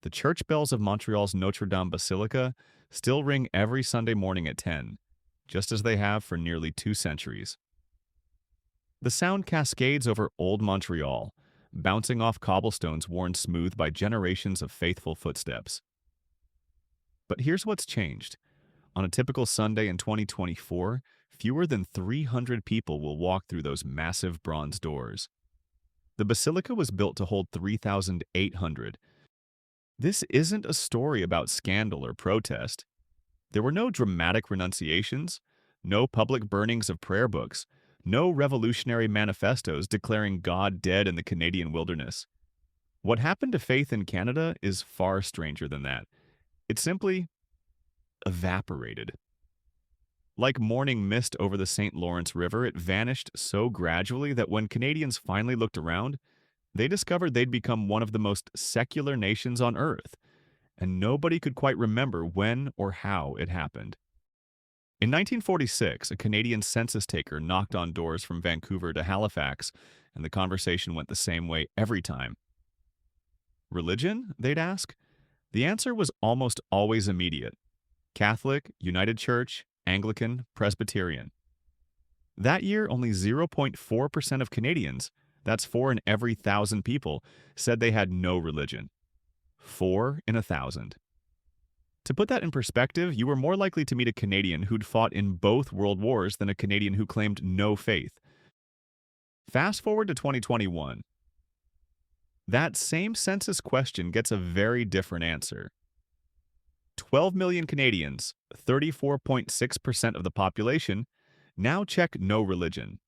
The church bells of Montreal's Notre Dame Basilica still ring every Sunday morning at 10, just as they have for nearly 2 centuries. The sound cascades over Old Montreal, bouncing off cobblestones worn smooth by generations of faithful footsteps. But here's what's changed. On a typical Sunday in 2024, fewer than 300 people will walk through those massive bronze doors. The basilica was built to hold 3,800. This isn't a story about scandal or protest. There were no dramatic renunciations, no public burnings of prayer books, no revolutionary manifestos declaring God dead in the Canadian wilderness. What happened to faith in Canada is far stranger than that. It simply evaporated. Like morning mist over the St. Lawrence River, it vanished so gradually that when Canadians finally looked around, they discovered they'd become one of the most secular nations on earth, and nobody could quite remember when or how it happened. In 1946, a Canadian census taker knocked on doors from Vancouver to Halifax, and the conversation went the same way every time. Religion? They'd ask. The answer was almost always immediate. Catholic, United Church, Anglican, Presbyterian. That year, only 0.4% of Canadians, that's 4 in every 1,000 people, said they had no religion. 4 in 1,000. To put that in perspective, you were more likely to meet a Canadian who'd fought in both world wars than a Canadian who claimed no faith. Fast forward to 2021. That same census question gets a very different answer. 12 million Canadians, 34.6% of the population, now check no religion.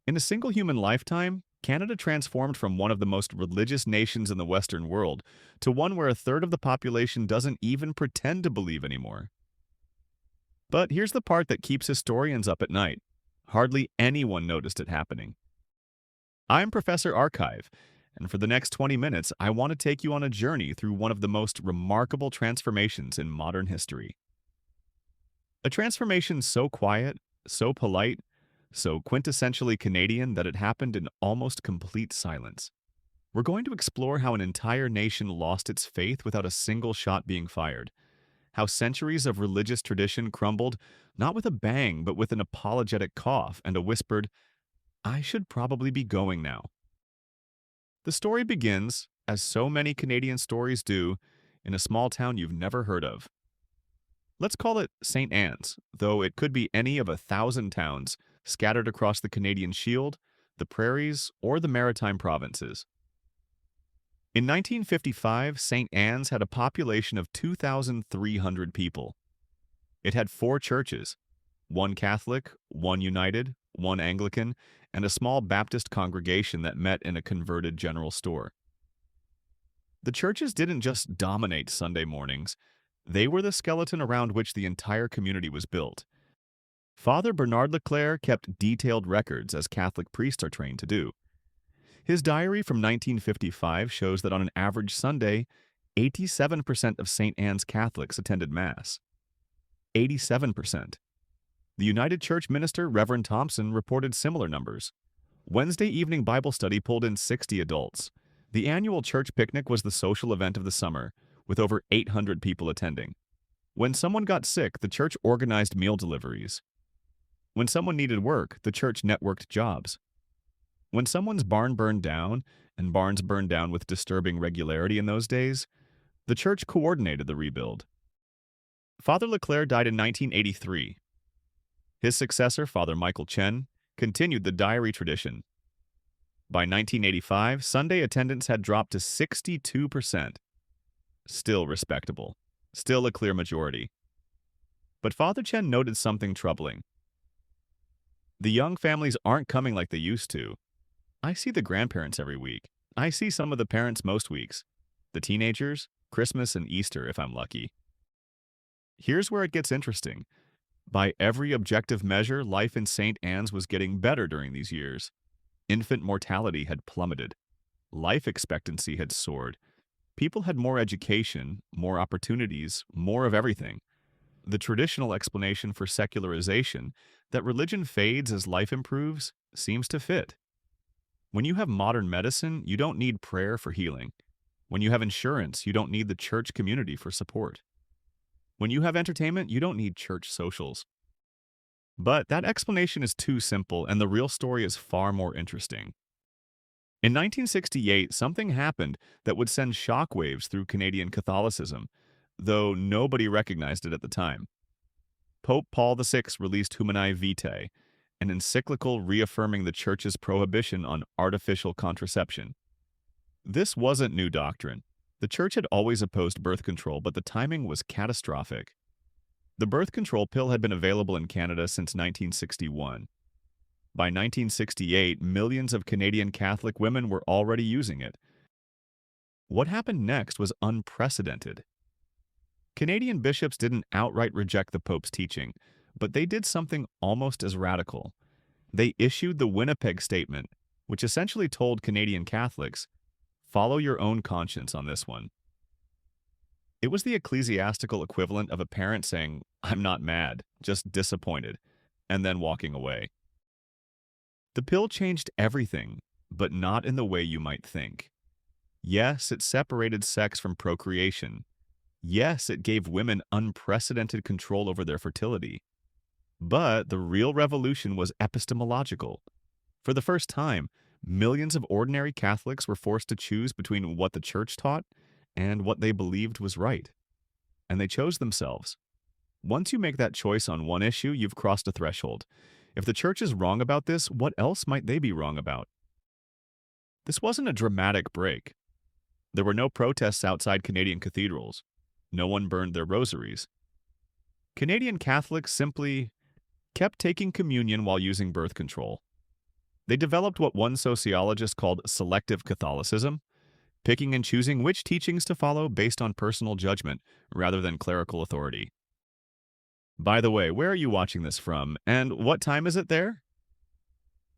In a single human lifetime, Canada transformed from one of the most religious nations in the Western world to one where a third of the population doesn't even pretend to believe anymore. But here's the part that keeps historians up at night. Hardly anyone noticed it happening. I'm Professor Archive, and for the next 20 minutes, I want to take you on a journey through one of the most remarkable transformations in modern history. A transformation so quiet, so polite, so quintessentially Canadian that it happened in almost complete silence. We're going to explore how an entire nation lost its faith without a single shot being fired, how centuries of religious tradition crumbled not with a bang but with an apologetic cough and a whispered, "I should probably be going now." The story begins, as so many Canadian stories do, in a small town you've never heard of. Let's call it St. Anne's, though it could be any of 1,000 towns scattered across the Canadian Shield, the prairies, or the Maritime provinces. In 1955, St. Anne's had a population of 2,300 people. It had 4 churches, one Catholic, one United, one Anglican, and a small Baptist congregation that met in a converted general store. The churches didn't just dominate Sunday mornings, they were the skeleton around which the entire community was built. Father Bernard Leclerc kept detailed records, as Catholic priests are trained to do. His diary from 1955 shows that on an average Sunday, 87% of St. Anne's Catholics attended Mass. 87%. The United Church minister, Reverend Thompson, reported similar numbers. Wednesday evening Bible study pulled in 60 adults. The annual church picnic was the social event of the summer, with over 800 people attending. When someone got sick, the church organized meal deliveries. When someone needed work, the church networked jobs. When someone's barn burned down, and barns burned down with disturbing regularity in those days, the church coordinated the rebuild. Father Leclerc died in 1983. His successor, Father Michael Chen, continued the diary tradition. By 1985, Sunday attendance had dropped to 62%. Still respectable. Still a clear majority. But Father Chen noted something troubling. The young families aren't coming like they used to. I see the grandparents every week. I see some of the parents most weeks. The teenagers, Christmas and Easter if I'm lucky. Here's where it gets interesting. By every objective measure, life in St. Anne's was getting better during these years. Infant mortality had plummeted. Life expectancy had soared. People had more education, more opportunities, more of everything. The traditional explanation for secularization, that religion fades as life improves, seems to fit. When you have modern medicine, you don't need prayer for healing. When you have insurance, you don't need the church community for support. When you have entertainment, you don't need church socials. But that explanation is too simple, and the real story is far more interesting. In 1968, something happened that would send shockwaves through Canadian Catholicism, though nobody recognized it at the time. Pope Paul VI released Humanae Vitae, an encyclical reaffirming the Church's prohibition on artificial contraception. This wasn't new doctrine. The Church had always opposed birth control, but the timing was catastrophic. The birth control pill had been available in Canada since 1961. By 1968, millions of Canadian Catholic women were already using it. What happened next was unprecedented. Canadian bishops didn't outright reject the Pope's teaching, but they did something almost as radical. They issued the Winnipeg Statement, which essentially told Canadian Catholics, "Follow your own conscience on this one." It was the ecclesiastical equivalent of a parent saying, "I'm not mad, just disappointed," and then walking away. The pill changed everything, but not in the way you might think. Yes, it separated sex from procreation. Yes, it gave women unprecedented control over their fertility. But the real revolution was epistemological. For the first time, millions of ordinary Catholics were forced to choose between what the Church taught and what they believed was right. And they chose themselves. Once you make that choice on one issue, you've crossed a threshold. If the Church is wrong about this, what else might they be wrong about? This wasn't a dramatic break. There were no protests outside Canadian cathedrals. No one burned their rosaries. Canadian Catholics simply kept taking communion while using birth control. They developed what one sociologist called selective Catholicism, picking and choosing which teachings to follow based on personal judgment rather than clerical authority. By the way, where are you watching this from, and what time is it there?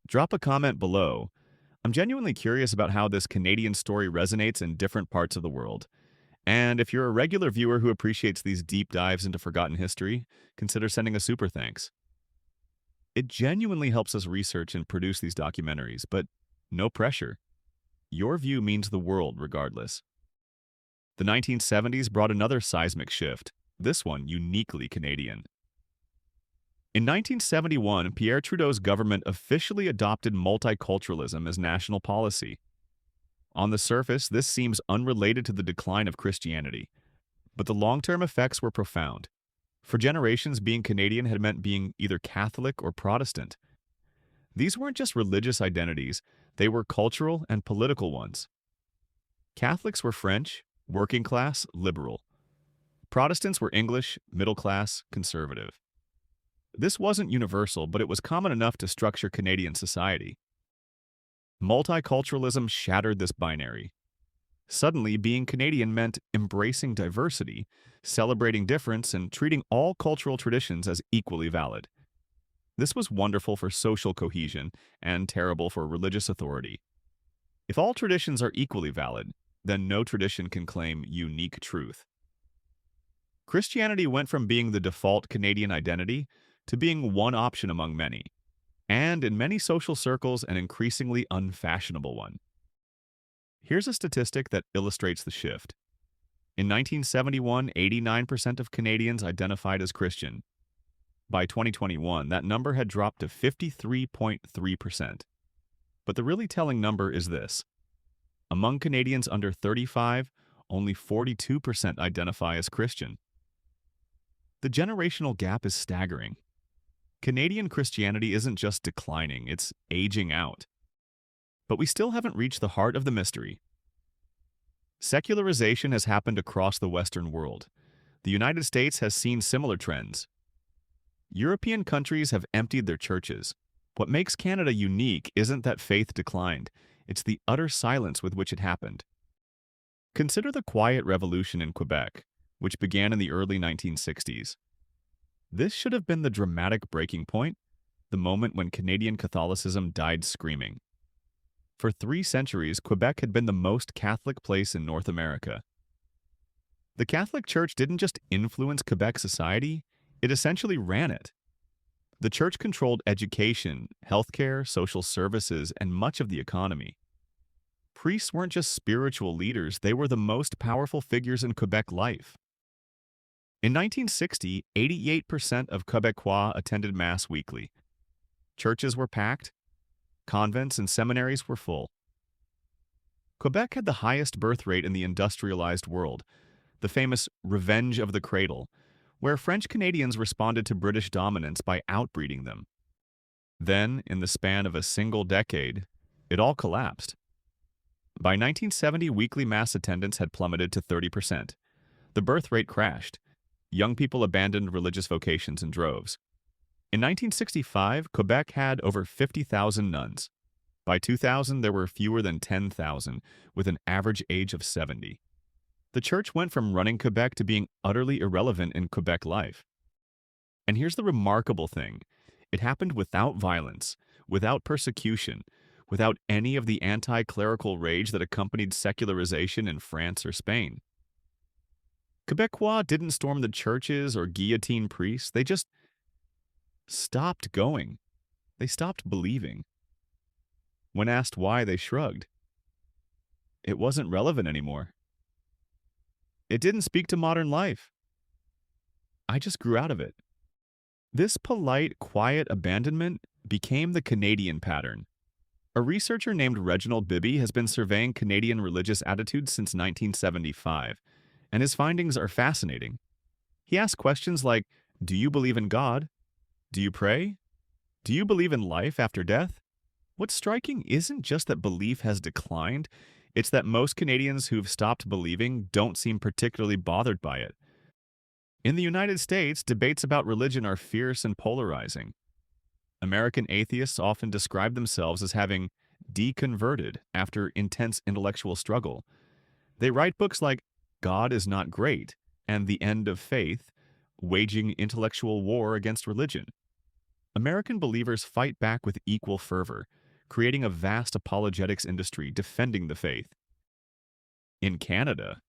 Drop a comment below. I'm genuinely curious about how this Canadian story resonates in different parts of the world. And if you're a regular viewer who appreciates these deep dives into forgotten history, consider sending a super thanks. It genuinely helps us research and produce these documentaries, but no pressure. Your view means the world regardless. The 1970s brought another seismic shift, this one uniquely Canadian. In 1971, Pierre Trudeau's government officially adopted multiculturalism as national policy. On the surface, this seems unrelated to the decline of Christianity, but the long-term effects were profound. For generations, being Canadian had meant being either Catholic or Protestant. These weren't just religious identities, they were cultural and political ones. Catholics were French, working class, liberal. Protestants were English, middle class, conservative. This wasn't universal, but it was common enough to structure Canadian society. Multiculturalism shattered this binary. Suddenly, being Canadian meant embracing diversity, celebrating difference, and treating all cultural traditions as equally valid. This was wonderful for social cohesion and terrible for religious authority. If all traditions are equally valid, then no tradition can claim unique truth. Christianity went from being the default Canadian identity to being one option among many, and in many social circles, an increasingly unfashionable one. Here's a statistic that illustrates the shift. In 1971, 89% of Canadians identified as Christian. By 2021, that number had dropped to 53.3%. But the really telling number is this. Among Canadians under 35, only 42% identify as Christian. The generational gap is staggering. Canadian Christianity isn't just declining, it's aging out. But we still haven't reached the heart of the mystery. Secularization has happened across the Western world. The United States has seen similar trends. European countries have emptied their churches. What makes Canada unique isn't that faith declined, it's the utter silence with which it happened. Consider the Quiet Revolution in Quebec, which began in the early 1960s. This should have been the dramatic breaking point, the moment when Canadian Catholicism died screaming. For 3 centuries, Quebec had been the most Catholic place in North America. The Catholic Church didn't just influence Quebec society, it essentially ran it. The Church controlled education, healthcare, social services, and much of the economy. Priests weren't just spiritual leaders, they were the most powerful figures in Quebec life. In 1960, 88% of Quebecois attended Mass weekly. Churches were packed, convents and seminaries were full. Quebec had the highest birth rate in the industrialized world, the famous Revenge of the Cradle, where French Canadians responded to British dominance by outbreeding them. Then, in the span of a single decade, it all collapsed. By 1970, weekly Mass attendance had plummeted to 30%. The birth rate crashed. Young people abandoned religious vocations in droves. In 1965, Quebec had over 50,000 nuns. By 2000, there were fewer than 10,000, with an average age of 70. The church went from running Quebec to being utterly irrelevant in Quebec life. And here's the remarkable thing. It happened without violence, without persecution, without any of the anti-clerical rage that accompanied secularization in France or Spain. Quebecois didn't storm the churches or guillotine priests. They just stopped going. They stopped believing. When asked why, they shrugged. It wasn't relevant anymore. It didn't speak to modern life. I just grew out of it. This polite, quiet abandonment became the Canadian pattern. A researcher named Reginald Bibby has been surveying Canadian religious attitudes since 1975, and his findings are fascinating. He asks questions like, do you believe in God? Do you pray? Do you believe in life after death? What's striking isn't just that belief has declined, it's that most Canadians who've stopped believing don't seem particularly bothered by it. In the United States, debates about religion are fierce and polarizing. American atheists often describe themselves as having deconverted after intense intellectual struggle. They write books like God is Not Great and The End of Faith, Waging Intellectual War Against Religion. American believers fight back with equal fervor, creating a vast apologetics industry defending the faith. In Canada,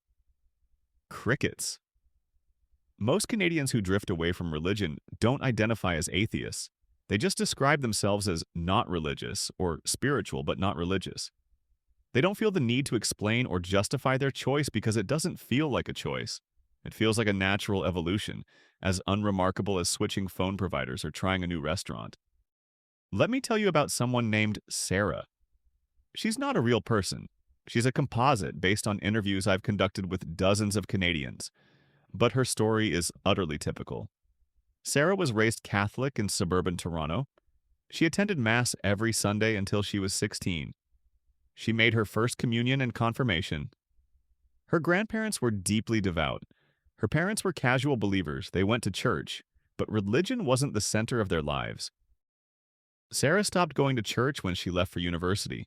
crickets. Most Canadians who drift away from religion don't identify as atheists. They just describe themselves as not religious or spiritual but not religious. They don't feel the need to explain or justify their choice because it doesn't feel like a choice. It feels like a natural evolution, as unremarkable as switching phone providers or trying a new restaurant. Let me tell you about someone named Sarah. She's not a real person. She's a composite based on interviews I've conducted with dozens of Canadians. But her story is utterly typical. Sarah was raised Catholic in suburban Toronto. She attended Mass every Sunday until she was 16. She made her first communion and confirmation. Her grandparents were deeply devout. Her parents were casual believers. They went to church, but religion wasn't the center of their lives. Sarah stopped going to church when she left for university,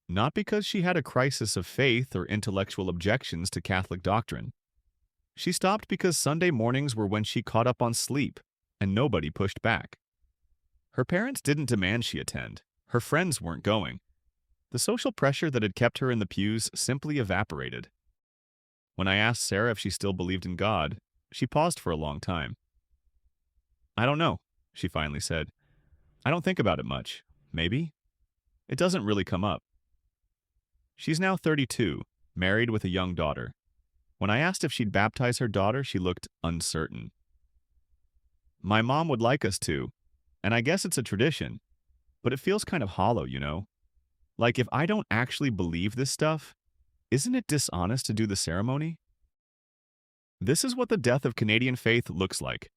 not because she had a crisis of faith or intellectual objections to Catholic doctrine. She stopped because Sunday mornings were when she caught up on sleep, and nobody pushed back. Her parents didn't demand she attend. Her friends weren't going. The social pressure that had kept her in the pews simply evaporated. When I asked Sarah if she still believed in God, she paused for a long time. "I don't know," she finally said. "I don't think about it much. Maybe. It doesn't really come up." She's now 32, married with a young daughter. When I asked if she'd baptize her daughter, she looked uncertain. "My mom would like us to, and I guess it's a tradition, but it feels kind of hollow, you know? Like, if I don't actually believe this stuff, isn't it dishonest to do the ceremony?" This is what the death of Canadian faith looks like.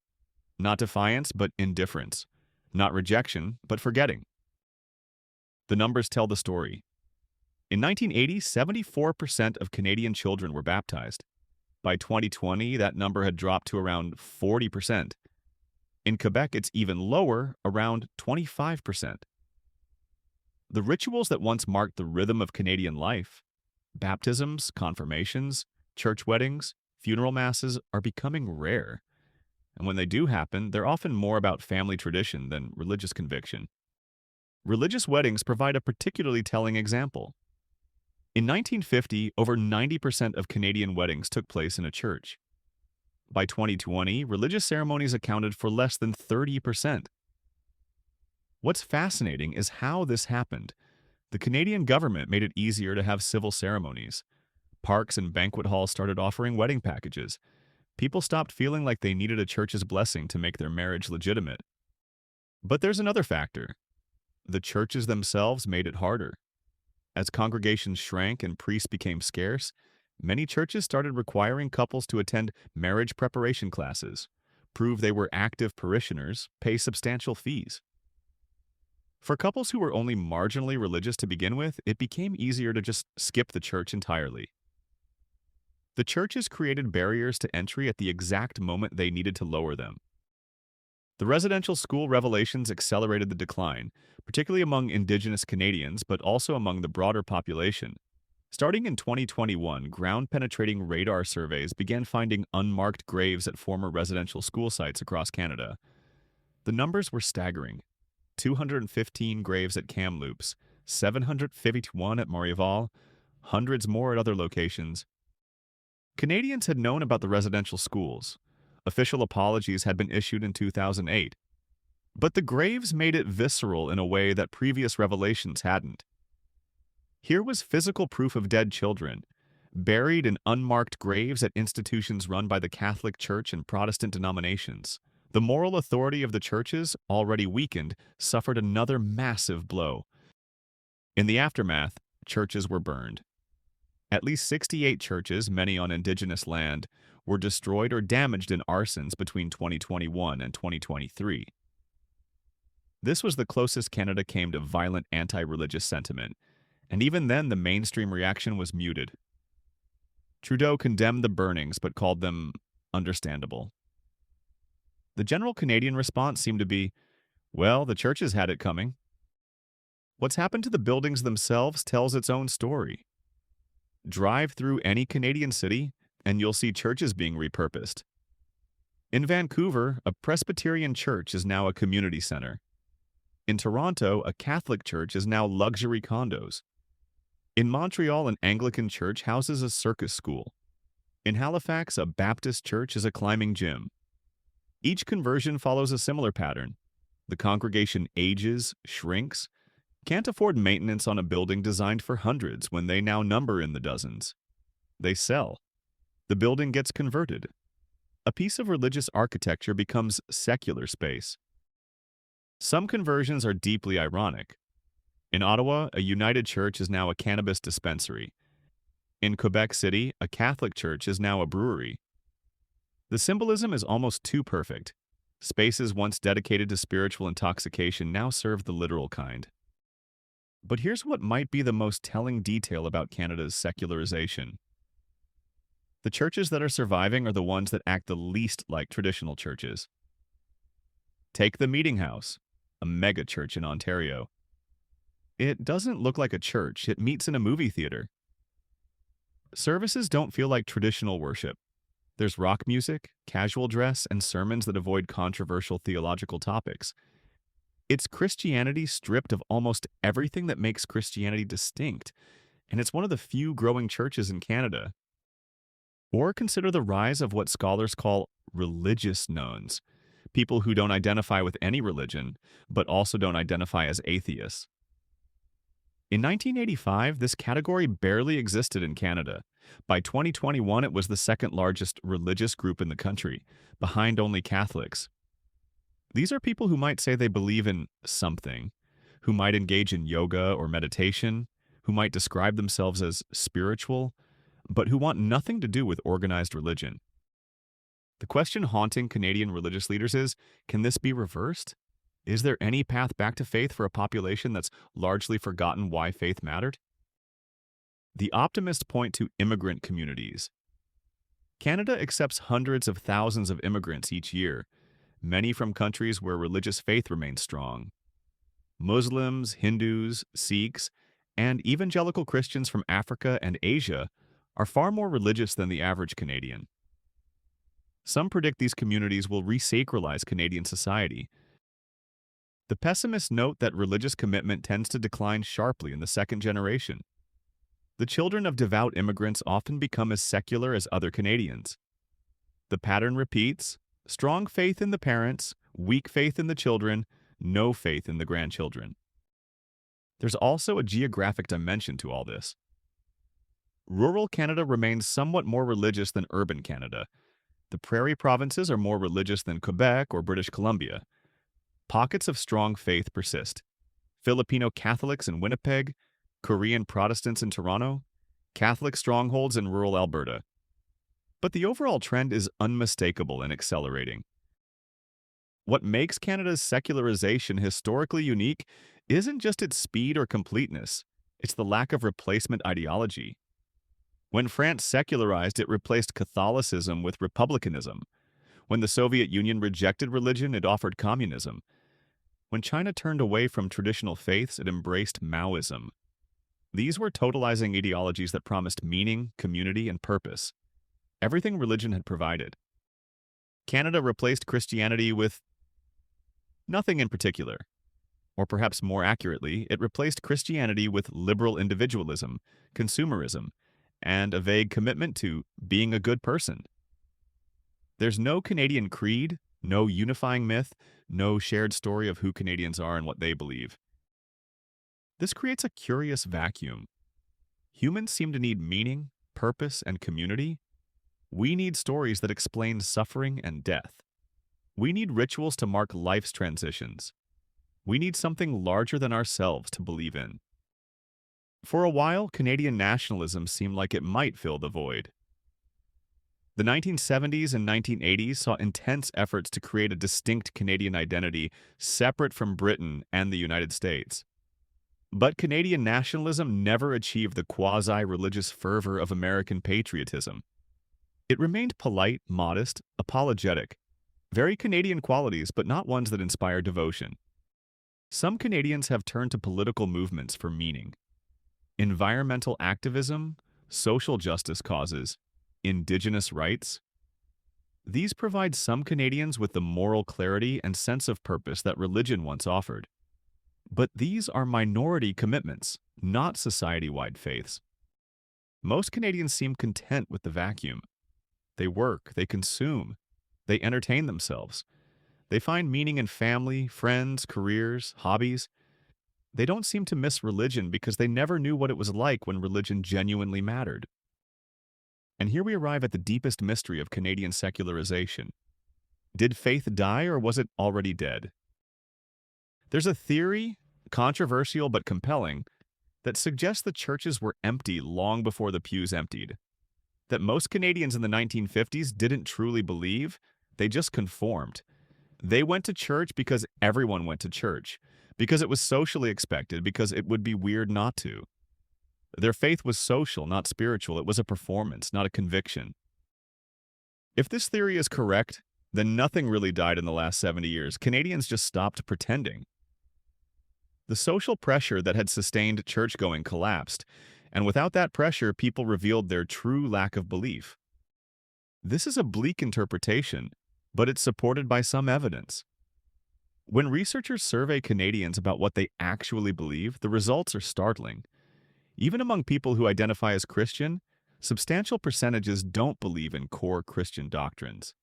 Not defiance, but indifference. Not rejection, but forgetting. The numbers tell the story. In 1980, 74% of Canadian children were baptized. By 2020, that number had dropped to around 40%. In Quebec, it's even lower, around 25%. The rituals that once marked the rhythm of Canadian life, baptisms, confirmations, church weddings, funeral masses, are becoming rare. And when they do happen, they're often more about family tradition than religious conviction. Religious weddings provide a particularly telling example. In 1950, over 90% of Canadian weddings took place in a church. By 2020, religious ceremonies accounted for less than 30%. What's fascinating is how this happened. The Canadian government made it easier to have civil ceremonies. Parks and banquet halls started offering wedding packages. People stopped feeling like they needed a church's blessing to make their marriage legitimate. But there's another factor. The churches themselves made it harder. As congregations shrank and priests became scarce, many churches started requiring couples to attend marriage preparation classes, prove they were active parishioners, pay substantial fees. For couples who were only marginally religious to begin with, it became easier to just skip the church entirely. The churches created barriers to entry at the exact moment they needed to lower them. The residential school revelations accelerated the decline, particularly among Indigenous Canadians, but also among the broader population. Starting in 2021, ground-penetrating radar surveys began finding unmarked graves at former residential school sites across Canada. The numbers were staggering. 215 graves at Kamloops, 751 at Morival, hundreds more at other locations. Canadians had known about the residential schools. Official apologies had been issued in 2008. But the graves made it visceral in a way that previous revelations hadn't. Here was physical proof of dead children, buried in unmarked graves at institutions run by the Catholic Church and Protestant denominations. The moral authority of the churches, already weakened, suffered another massive blow. In the aftermath, churches were burned. At least 68 churches, many on Indigenous land, were destroyed or damaged in arsons between 2021 and 2023. This was the closest Canada came to violent anti-religious sentiment, and even then the mainstream reaction was muted. Trudeau condemned the burnings but called them understandable. The general Canadian response seemed to be, well, the churches had it coming. What's happened to the buildings themselves tells its own story. Drive through any Canadian city, and you'll see churches being repurposed. In Vancouver, a Presbyterian church is now a community center. In Toronto, a Catholic church is now luxury condos. In Montreal, an Anglican church houses a circus school. In Halifax, a Baptist church is a climbing gym. Each conversion follows a similar pattern. The congregation ages, shrinks, can't afford maintenance on a building designed for hundreds when they now number in the dozens. They sell. The building gets converted. A piece of religious architecture becomes secular space. Some conversions are deeply ironic. In Ottawa, a United Church is now a cannabis dispensary. In Quebec City, a Catholic church is now a brewery. The symbolism is almost too perfect. Spaces once dedicated to spiritual intoxication now serve the literal kind. But here's what might be the most telling detail about Canada's secularization. The churches that are surviving are the ones that act the least like traditional churches. Take the Meeting House, a mega church in Ontario. It doesn't look like a church, it meets in a movie theater. Services don't feel like traditional worship. There's rock music, casual dress, and sermons that avoid controversial theological topics. It's Christianity stripped of almost everything that makes Christianity distinct, and it's one of the few growing churches in Canada. Or consider the rise of what scholars call religious nones, people who don't identify with any religion, but also don't identify as atheists. In 1985, this category barely existed in Canada. By 2021, it was the second largest religious group in the country, behind only Catholics. These are people who might say they believe in something, who might engage in yoga or meditation, who might describe themselves as spiritual, but who want nothing to do with organized religion. The question haunting Canadian religious leaders is, can this be reversed? Is there any path back to faith for a population that's largely forgotten why faith mattered? The optimists point to immigrant communities. Canada accepts hundreds of thousands of immigrants each year, many from countries where religious faith remains strong. Muslims, Hindus, Sikhs, and evangelical Christians from Africa and Asia are far more religious than the average Canadian. Some predict these communities will resacralize Canadian society. The pessimists note that religious commitment tends to decline sharply in the second generation. The children of devout immigrants often become as secular as other Canadians. The pattern repeats: strong faith in the parents, weak faith in the children, no faith in the grandchildren. There's also a geographic dimension to all this. Rural Canada remains somewhat more religious than urban Canada. The prairie provinces are more religious than Quebec or British Columbia. Pockets of strong faith persist. Filipino Catholics in Winnipeg, Korean Protestants in Toronto, Catholic strongholds in rural Alberta. But the overall trend is unmistakable and accelerating. What makes Canada's secularization historically unique isn't just its speed or completeness, it's the lack of replacement ideology. When France secularized, it replaced Catholicism with republicanism. When the Soviet Union rejected religion, it offered communism. When China turned away from traditional faiths, it embraced Maoism. These were totalizing ideologies that promised meaning, community, and purpose. Everything religion had provided. Canada replaced Christianity with nothing in particular. Or perhaps more accurately, it replaced Christianity with liberal individualism, consumerism, and a vague commitment to being a good person. There's no Canadian creed, no unifying myth, no shared story of who Canadians are and what they believe. This creates a curious vacuum. Humans seem to need meaning, purpose, and community. We need stories that explain suffering and death. We need rituals to mark life's transitions. We need something larger than ourselves to believe in. For a while, Canadian nationalism seemed like it might fill the void. The 1970s and 1980s saw intense efforts to create a distinct Canadian identity separate from Britain and the United States. But Canadian nationalism never achieved the quasi-religious fervor of American patriotism. It remained polite, modest, apologetic. Very Canadian qualities, but not ones that inspire devotion. Some Canadians have turned to political movements for meaning. Environmental activism, social justice causes, Indigenous rights. These provide some Canadians with the moral clarity and sense of purpose that religion once offered. But these are minority commitments, not society-wide faiths. Most Canadians seem content with the vacuum. They work, they consume, they entertain themselves. They find meaning in family, friends, careers, hobbies. They don't seem to miss religion because they never knew what it was like when religion genuinely mattered. And here we arrive at the deepest mystery of Canadian secularization. Did faith die or was it already dead? There's a theory, controversial but compelling, that suggests the churches were empty long before the pews emptied. That most Canadians in the 1950s didn't truly believe, they just conformed. They went to church because everyone went to church, because it was socially expected, because it would be weird not to. Their faith was social, not spiritual. It was a performance, not a conviction. If this theory is correct, then nothing really died in the last 70 years. Canadians just stopped pretending. The social pressure that had sustained church-going collapsed, and without that pressure, people revealed their true lack of belief. This is a bleak interpretation, but it's supported by some evidence. When researchers survey Canadians about what they actually believe, the results are startling. Even among people who identify as Christian, substantial percentages don't believe in core Christian doctrines.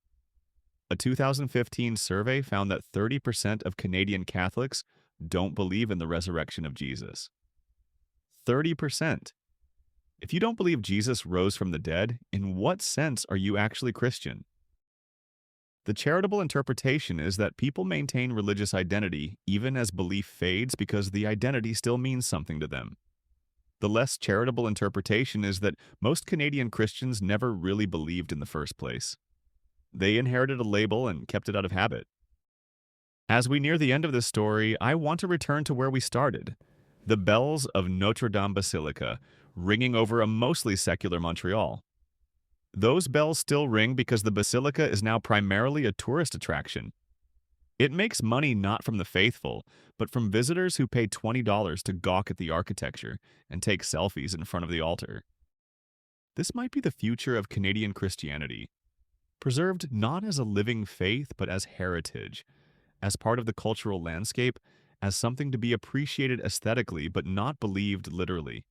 A 2015 survey found that 30% of Canadian Catholics don't believe in the resurrection of Jesus. 30%. If you don't believe Jesus rose from the dead, in what sense are you actually Christian? The charitable interpretation is that people maintain religious identity even as belief fades because the identity still means something to them. The less charitable interpretation is that most Canadian Christians never really believed in the first place. They inherited a label and kept it out of habit. As we near the end of this story, I want to return to where we started, the bells of Notre Dame Basilica, ringing over a mostly secular Montreal. Those bells still ring because the basilica is now primarily a tourist attraction. It makes money not from the faithful, but from visitors who pay $20 to gawk at the architecture and take selfies in front of the altar. This might be the future of Canadian Christianity, preserved not as a living faith but as heritage, as part of the cultural landscape, as something to be appreciated aesthetically but not believed literally.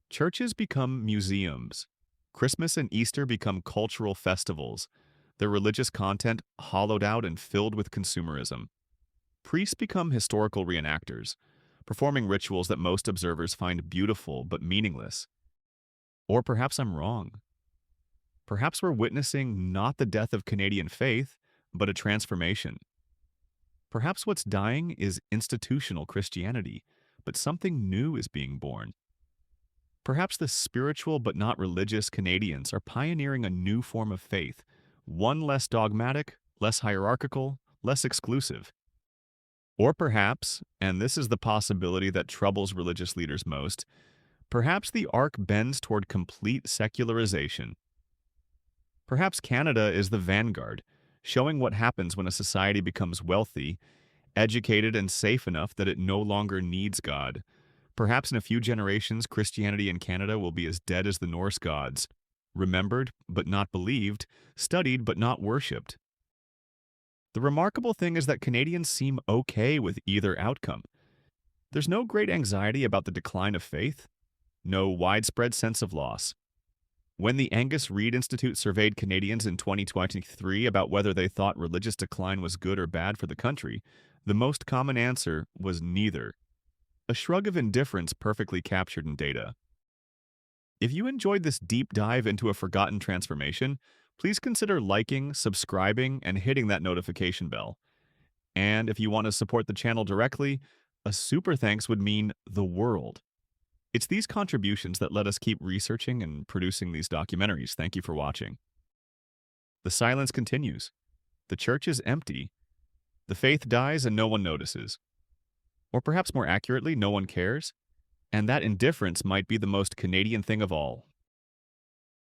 Churches become museums. Christmas and Easter become cultural festivals, their religious content hollowed out and filled with consumerism. Priests become historical reenactors. performing rituals that most observers find beautiful but meaningless. Or perhaps I'm wrong. Perhaps we're witnessing not the death of Canadian faith, but a transformation. Perhaps what's dying is institutional Christianity, but something new is being born. Perhaps the spiritual but not religious Canadians are pioneering a new form of faith, one less dogmatic, less hierarchical, less exclusive. Or perhaps, and this is the possibility that troubles religious leaders most, perhaps the arc bends toward complete secularization. Perhaps Canada is the vanguard, showing what happens when a society becomes wealthy, educated, and safe enough that it no longer needs God. Perhaps in a few generations, Christianity in Canada will be as dead as the Norse gods, remembered but not believed, studied but not worshipped. The remarkable thing is that Canadians seem okay with either outcome. There's no great anxiety about the decline of faith, no widespread sense of loss. When the Angus Reid Institute surveyed Canadians in 2023 about whether they thought religious decline was good or bad for the country, the most common answer was neither. A shrug of indifference perfectly captured in data. If you enjoyed this deep dive into a forgotten transformation, please consider liking, subscribing, and hitting that notification bell. And if you want to support the channel directly, a super thanks would mean the world. It's these contributions that let us keep researching and producing these documentaries. Thank you for watching. The silence continues. The church is empty. The faith dies and no one notices. Or perhaps more accurately, no one cares. And that indifference might be the most Canadian thing of all.